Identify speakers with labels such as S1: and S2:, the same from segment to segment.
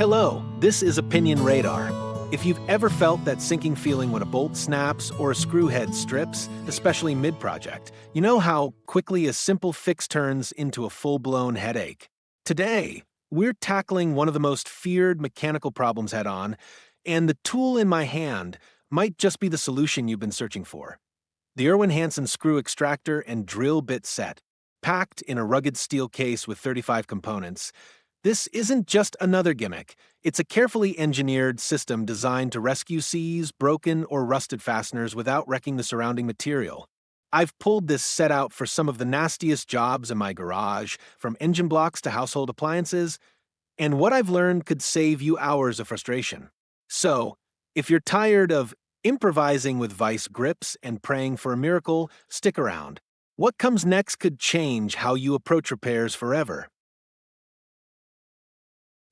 S1: Hello, this is Opinion Radar. If you've ever felt that sinking feeling when a bolt snaps or a screw head strips, especially mid-project, you know how quickly a simple fix turns into a full-blown headache. Today, we're tackling one of the most feared mechanical problems head-on, and the tool in my hand might just be the solution you've been searching for. The IRWIN Hanson screw extractor and drill bit set, packed in a rugged steel case with 35 components. This isn't just another gimmick. It's a carefully engineered system designed to rescue seized, broken, or rusted fasteners without wrecking the surrounding material. I've pulled this set out for some of the nastiest jobs in my garage, from engine blocks to household appliances, and what I've learned could save you hours of frustration. So, if you're tired of improvising with vice grips and praying for a miracle, stick around. What comes next could change how you approach repairs forever.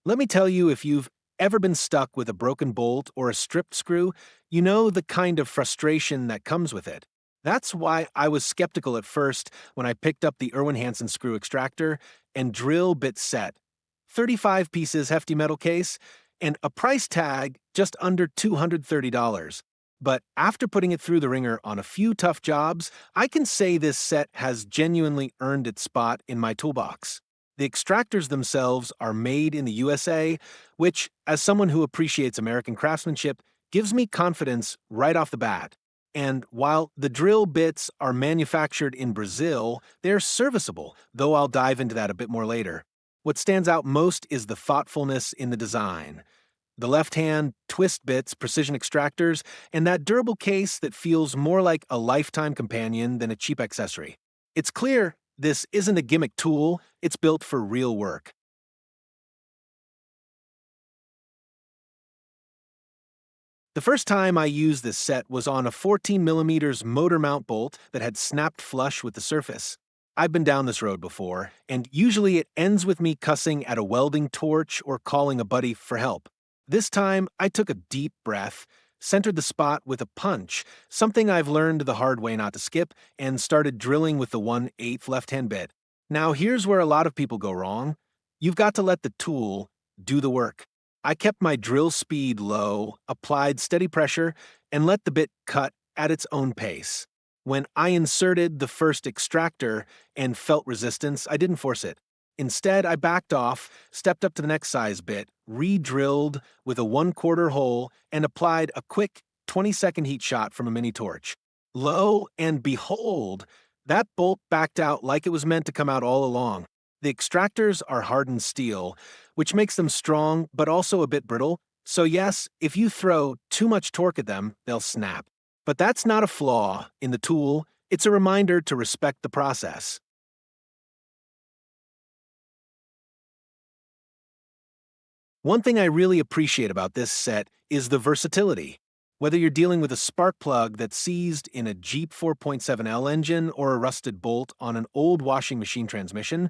S1: Let me tell you, if you've ever been stuck with a broken bolt or a stripped screw, you know the kind of frustration that comes with it. That's why I was skeptical at first when I picked up the IRWIN Hanson screw extractor and drill bit set. 35 pieces hefty metal case, and a price tag just under $230. But after putting it through the ringer on a few tough jobs, I can say this set has genuinely earned its spot in my toolbox. The extractors themselves are made in the USA, which, as someone who appreciates American craftsmanship, gives me confidence right off the bat. And while the drill bits are manufactured in Brazil, they're serviceable, though I'll dive into that a bit more later. What stands out most is the thoughtfulness in the design. The left-hand twist bits, precision extractors, and that durable case that feels more like a lifetime companion than a cheap accessory. It's clear this isn't a gimmick tool, it's built for real work. The first time I used this set was on a 14mm motor mount bolt that had snapped flush with the surface. I've been down this road before, and usually it ends with me cussing at a welding torch or calling a buddy for help. This time, I took a deep breath, centered the spot with a punch, something I've learned the hard way not to skip, and started drilling with the 1/8 left-hand bit. Now here's where a lot of people go wrong. You've got to let the tool do the work. I kept my drill speed low, applied steady pressure, and let the bit cut at its own pace. When I inserted the first extractor and felt resistance, I didn't force it. Instead, I backed off, stepped up to the next size bit, re-drilled with a 1/4 hole, and applied a quick 20-second heat shot from a mini torch. Lo and behold, that bolt backed out like it was meant to come out all along. The extractors are hardened steel, which makes them strong but also a bit brittle. So yes, if you throw too much torque at them, they'll snap. But that's not a flaw in the tool, it's a reminder to respect the process. One thing I really appreciate about this set is the versatility. Whether you're dealing with a spark plug that's seized in a Jeep 4.7L engine or a rusted bolt on an old washing machine transmission,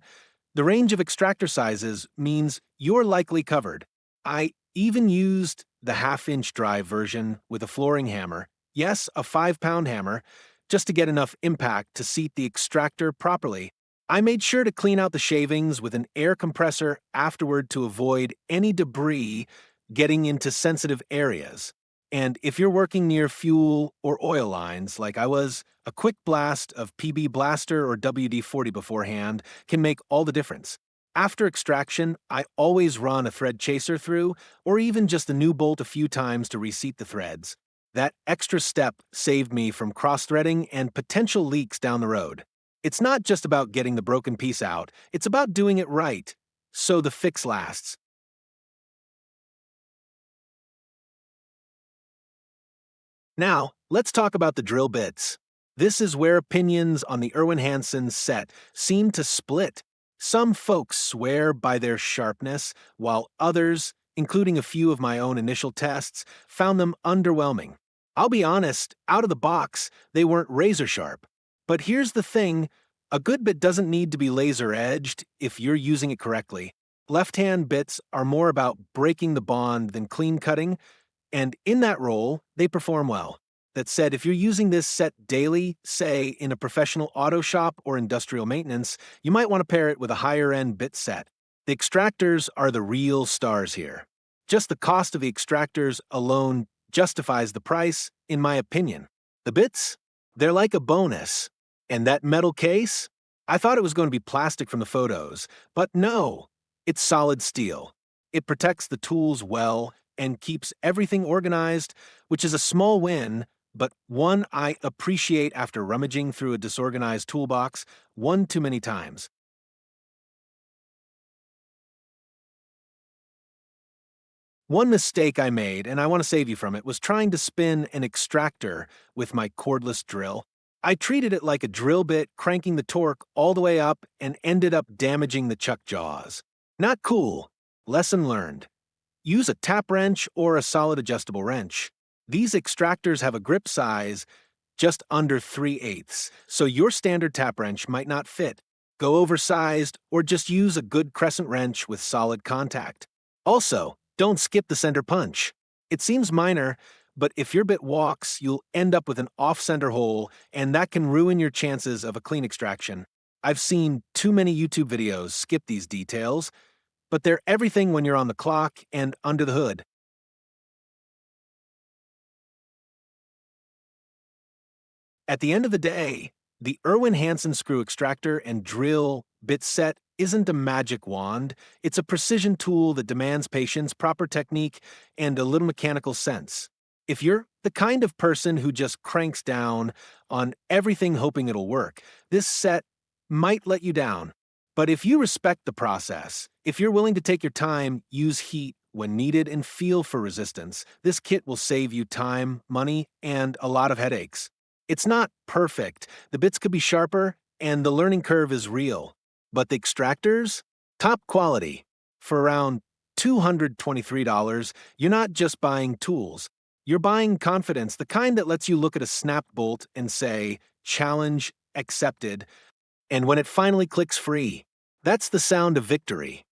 S1: the range of extractor sizes means you're likely covered. I even used the 1/2-inch drive version with a flooring hammer, yes, a 5-pound hammer, just to get enough impact to seat the extractor properly. I made sure to clean out the shavings with an air compressor afterward to avoid any debris getting into sensitive areas. And if you're working near fuel or oil lines, like I was, a quick blast of PB Blaster or WD-40 beforehand can make all the difference. After extraction, I always run a thread chaser through, or even just a new bolt a few times to reseat the threads. That extra step saved me from cross-threading and potential leaks down the road. It's not just about getting the broken piece out, it's about doing it right, so the fix lasts. Now, let's talk about the drill bits. This is where opinions on the IRWIN Hanson set seem to split. Some folks swear by their sharpness, while others, including a few of my own initial tests, found them underwhelming. I'll be honest, out of the box, they weren't razor sharp. But here's the thing, a good bit doesn't need to be laser-edged if you're using it correctly. Left-hand bits are more about breaking the bond than clean cutting, and in that role, they perform well. That said, if you're using this set daily, say in a professional auto shop or industrial maintenance, you might want to pair it with a higher-end bit set. The extractors are the real stars here. Just the cost of the extractors alone justifies the price, in my opinion. The bits? They're like a bonus. And that metal case? I thought it was going to be plastic from the photos, but no, it's solid steel. It protects the tools well and keeps everything organized, which is a small win, but one I appreciate after rummaging through a disorganized toolbox one too many times. One mistake I made, and I want to save you from it, was trying to spin an extractor with my cordless drill. I treated it like a drill bit, cranking the torque all the way up, and ended up damaging the chuck jaws. Not cool. Lesson learned. Use a tap wrench or a solid adjustable wrench. These extractors have a grip size just under 3/8, so your standard tap wrench might not fit. Go oversized or just use a good crescent wrench with solid contact. Also, don't skip the center punch. It seems minor, but if your bit walks, you'll end up with an off-center hole, and that can ruin your chances of a clean extraction. I've seen too many YouTube videos skip these details, but they're everything when you're on the clock and under the hood. At the end of the day, the IRWIN Hanson screw extractor and drill bit set isn't a magic wand. It's a precision tool that demands patience, proper technique, and a little mechanical sense. If you're the kind of person who just cranks down on everything hoping it'll work, this set might let you down. But if you respect the process, if you're willing to take your time, use heat when needed, and feel for resistance, this kit will save you time, money, and a lot of headaches. It's not perfect. The bits could be sharper, and the learning curve is real. But the extractors? Top quality. For around $223, you're not just buying tools. You're buying confidence, the kind that lets you look at a snapped bolt and say, challenge accepted, and when it finally clicks free. That's the sound of victory.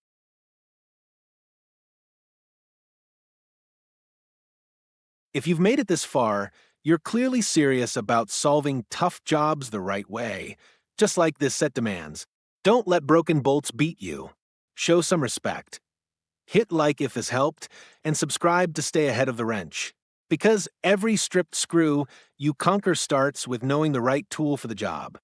S1: If you've made it this far, you're clearly serious about solving tough jobs the right way, just like this set demands. Don't let broken bolts beat you. Show some respect. Hit like if this helped, and subscribe to stay ahead of the wrench. Because every stripped screw you conquer starts with knowing the right tool for the job.